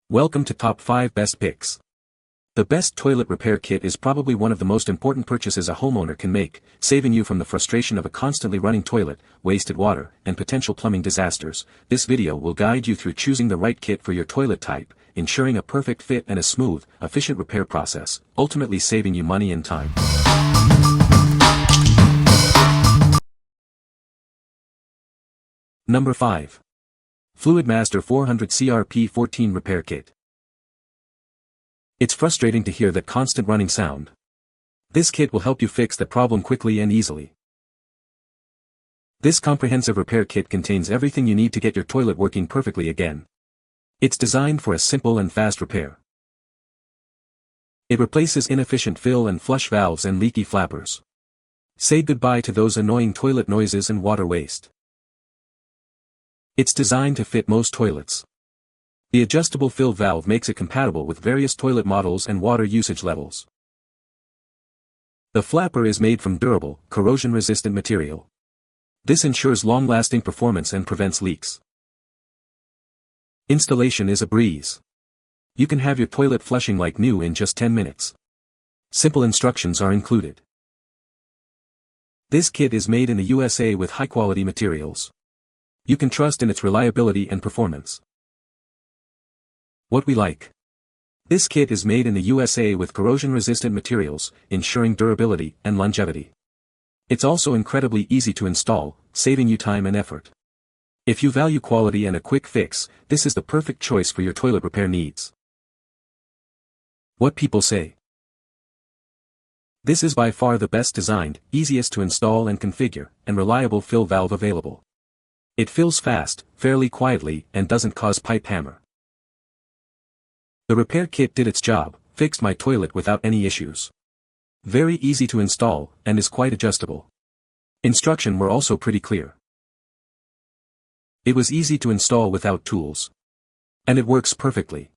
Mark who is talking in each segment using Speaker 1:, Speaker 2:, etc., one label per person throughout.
Speaker 1: Welcome to Top 5 Best Picks. The best toilet repair kit is probably one of the most important purchases a homeowner can make, saving you from the frustration of a constantly running toilet, wasted water, and potential plumbing disasters. This video will guide you through choosing the right kit for your toilet type, ensuring a perfect fit and a smooth, efficient repair process, ultimately saving you money and time. Number 5. Fluidmaster 400 CRP14 Repair Kit. It's frustrating to hear that constant running sound. This kit will help you fix the problem quickly and easily. This comprehensive repair kit contains everything you need to get your toilet working perfectly again. It's designed for a simple and fast repair. It replaces inefficient fill and flush valves and leaky flappers. Say goodbye to those annoying toilet noises and water waste. It's designed to fit most toilets. The adjustable fill valve makes it compatible with various toilet models and water usage levels. The flapper is made from durable, corrosion-resistant material. This ensures long-lasting performance and prevents leaks. Installation is a breeze. You can have your toilet flushing like new in just 10 minutes. Simple instructions are included. This kit is made in the USA with high-quality materials. You can trust in its reliability and performance. What we like. This kit is made in the USA with corrosion-resistant materials, ensuring durability and longevity. It's also incredibly easy to install, saving you time and effort. If you value quality and a quick fix, this is the perfect choice for your toilet repair needs. What people say. This is by far the best designed, easiest to install and configure, and reliable fill valve available. It fills fast, fairly quietly, and doesn't cause pipe hammer. The repair kit did its job, fixed my toilet without any issues. Very easy to install, and is quite adjustable. Instructions were also pretty clear. It was easy to install without tools. And it works perfectly.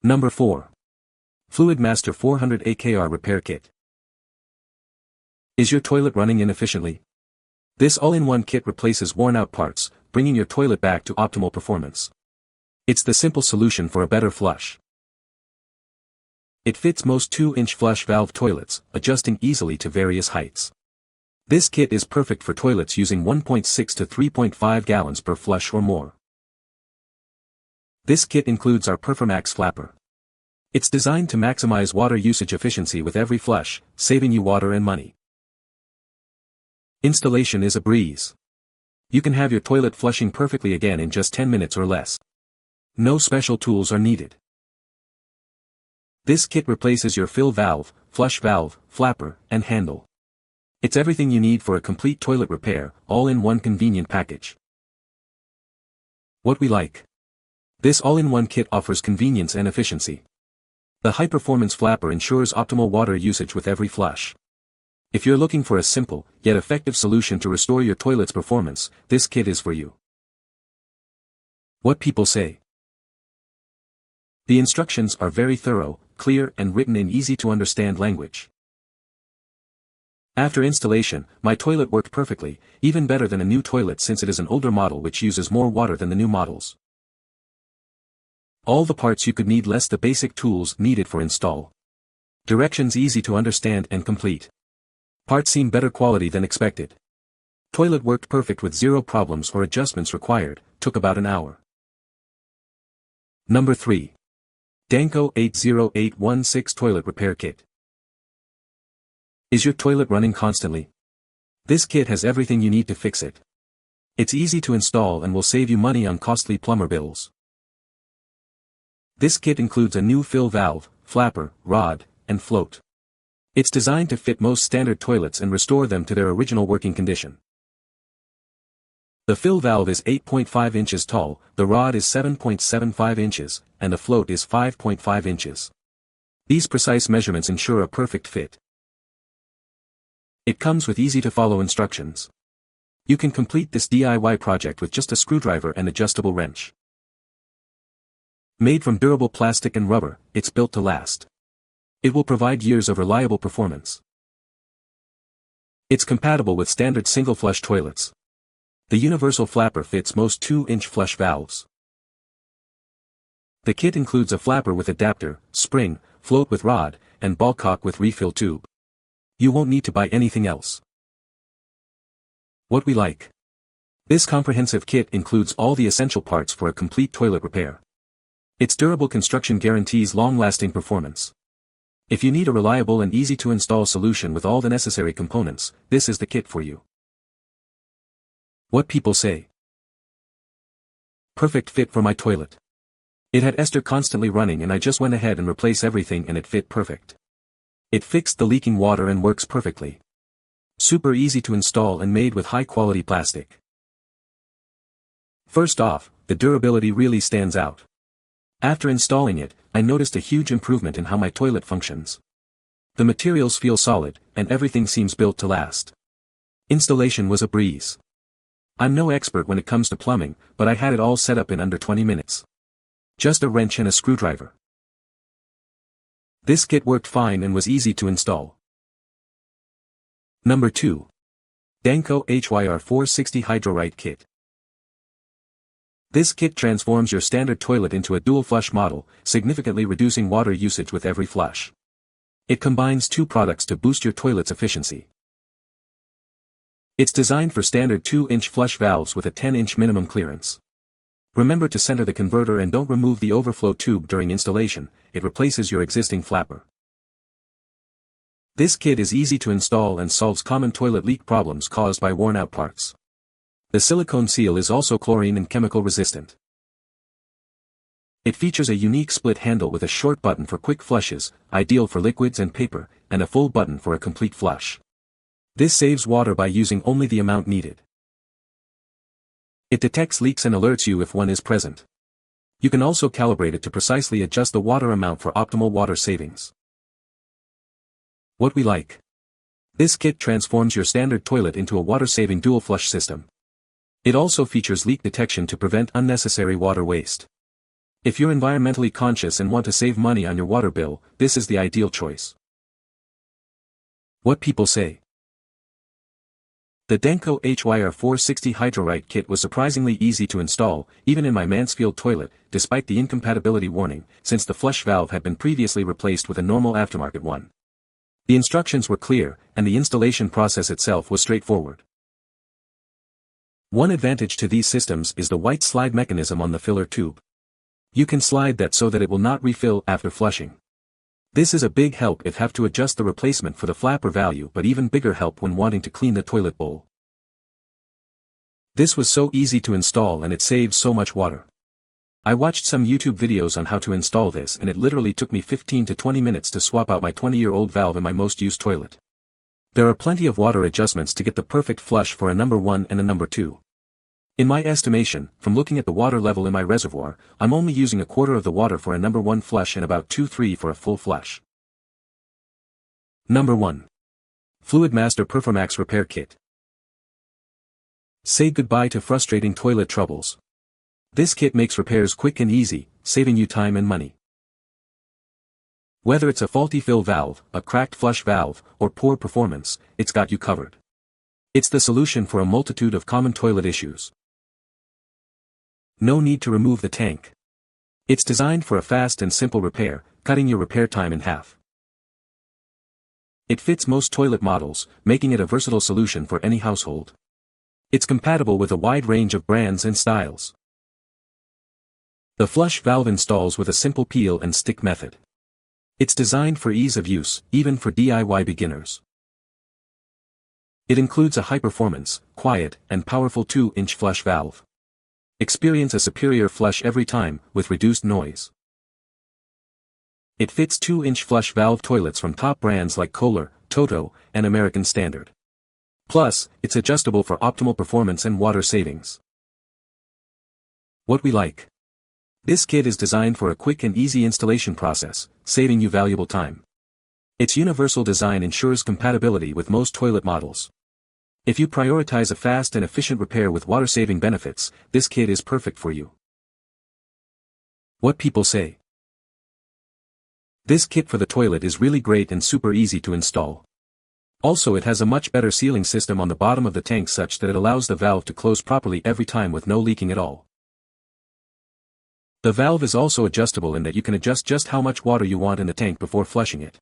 Speaker 1: Number 4. Fluidmaster 400 AKR Repair Kit. Is your toilet running inefficiently? This all-in-one kit replaces worn-out parts, bringing your toilet back to optimal performance. It's the simple solution for a better flush. It fits most 2-inch flush valve toilets, adjusting easily to various heights. This kit is perfect for toilets using 1.6 to 3.5 gallons per flush or more. This kit includes our PerforMAX flapper. It's designed to maximize water usage efficiency with every flush, saving you water and money. Installation is a breeze. You can have your toilet flushing perfectly again in just 10 minutes or less. No special tools are needed. This kit replaces your fill valve, flush valve, flapper, and handle. It's everything you need for a complete toilet repair, all in one convenient package. What we like. This all-in-one kit offers convenience and efficiency. The high-performance flapper ensures optimal water usage with every flush. If you're looking for a simple, yet effective solution to restore your toilet's performance, this kit is for you. What people say. The instructions are very thorough, clear, and written in easy-to-understand language. After installation, my toilet worked perfectly, even better than a new toilet since it is an older model which uses more water than the new models. All the parts you could need less the basic tools needed for install. Directions easy to understand and complete. Parts seem better quality than expected. Toilet worked perfect with zero problems or adjustments required, took about an hour. Number 3. Danco 80816 Toilet Repair Kit. Is your toilet running constantly? This kit has everything you need to fix it. It's easy to install and will save you money on costly plumber bills. This kit includes a new fill valve, flapper, rod, and float. It's designed to fit most standard toilets and restore them to their original working condition. The fill valve is 8.5 inches tall, the rod is 7.75 inches, and the float is 5.5 inches. These precise measurements ensure a perfect fit. It comes with easy-to-follow instructions. You can complete this DIY project with just a screwdriver and adjustable wrench. Made from durable plastic and rubber, it's built to last. It will provide years of reliable performance. It's compatible with standard single-flush toilets. The universal flapper fits most 2-inch flush valves. The kit includes a flapper with adapter, spring, float with rod, and ball cock with refill tube. You won't need to buy anything else. What we like. This comprehensive kit includes all the essential parts for a complete toilet repair. Its durable construction guarantees long-lasting performance. If you need a reliable and easy-to-install solution with all the necessary components, this is the kit for you. What people say. Perfect fit for my toilet. It had ester constantly running and I just went ahead and replaced everything and it fit perfect. It fixed the leaking water and works perfectly. Super easy to install and made with high-quality plastic. First off, the durability really stands out. After installing it, I noticed a huge improvement in how my toilet functions. The materials feel solid, and everything seems built to last. Installation was a breeze. I'm no expert when it comes to plumbing, but I had it all set up in under 20 minutes. Just a wrench and a screwdriver. This kit worked fine and was easy to install. Number 2. Danco HYR460 HydroRight Kit. This kit transforms your standard toilet into a dual flush model, significantly reducing water usage with every flush. It combines two products to boost your toilet's efficiency. It's designed for standard 2-inch flush valves with a 10-inch minimum clearance. Remember to center the converter and don't remove the overflow tube during installation, it replaces your existing flapper. This kit is easy to install and solves common toilet leak problems caused by worn-out parts. The silicone seal is also chlorine and chemical resistant. It features a unique split handle with a short button for quick flushes, ideal for liquids and paper, and a full button for a complete flush. This saves water by using only the amount needed. It detects leaks and alerts you if one is present. You can also calibrate it to precisely adjust the water amount for optimal water savings. What we like. This kit transforms your standard toilet into a water-saving dual flush system. It also features leak detection to prevent unnecessary water waste. If you're environmentally conscious and want to save money on your water bill, this is the ideal choice. What people say. The Danco HYR460 HydroRight kit was surprisingly easy to install, even in my Mansfield toilet, despite the incompatibility warning, since the flush valve had been previously replaced with a normal aftermarket one. The instructions were clear, and the installation process itself was straightforward. One advantage to these systems is the white slide mechanism on the filler tube. You can slide that so that it will not refill after flushing. This is a big help if have to adjust the replacement for the flapper value, but even bigger help when wanting to clean the toilet bowl. This was so easy to install and it saves so much water. I watched some YouTube videos on how to install this and it literally took me 15 to 20 minutes to swap out my 20-year-old valve in my most used toilet. There are plenty of water adjustments to get the perfect flush for a number 1 and a number 2. In my estimation, from looking at the water level in my reservoir, I'm only using a quarter of the water for a number 1 flush and about 2-3 for a full flush. Number 1. Fluidmaster PerforMAX Repair Kit. Say goodbye to frustrating toilet troubles. This kit makes repairs quick and easy, saving you time and money. Whether it's a faulty fill valve, a cracked flush valve, or poor performance, it's got you covered. It's the solution for a multitude of common toilet issues. No need to remove the tank. It's designed for a fast and simple repair, cutting your repair time in half. It fits most toilet models, making it a versatile solution for any household. It's compatible with a wide range of brands and styles. The flush valve installs with a simple peel and stick method. It's designed for ease of use, even for DIY beginners. It includes a high-performance, quiet, and powerful 2-inch flush valve. Experience a superior flush every time, with reduced noise. It fits 2-inch flush valve toilets from top brands like Kohler, Toto, and American Standard. Plus, it's adjustable for optimal performance and water savings. What we like. This kit is designed for a quick and easy installation process, saving you valuable time. Its universal design ensures compatibility with most toilet models. If you prioritize a fast and efficient repair with water-saving benefits, this kit is perfect for you. What people say. This kit for the toilet is really great and super easy to install. Also, it has a much better sealing system on the bottom of the tank such that it allows the valve to close properly every time with no leaking at all. The valve is also adjustable in that you can adjust just how much water you want in the tank before flushing it.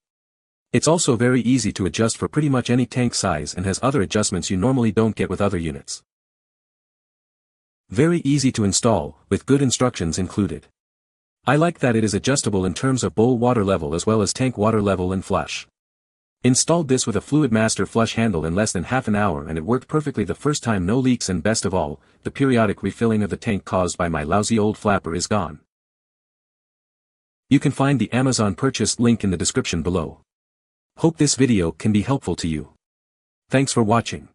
Speaker 1: It's also very easy to adjust for pretty much any tank size and has other adjustments you normally don't get with other units. Very easy to install, with good instructions included. I like that it is adjustable in terms of bowl water level as well as tank water level and flush. Installed this with a Fluidmaster flush handle in less than half an hour and it worked perfectly the first time, no leaks, and best of all, the periodic refilling of the tank caused by my lousy old flapper is gone. You can find the Amazon purchase link in the description below. Hope this video can be helpful to you. Thanks for watching.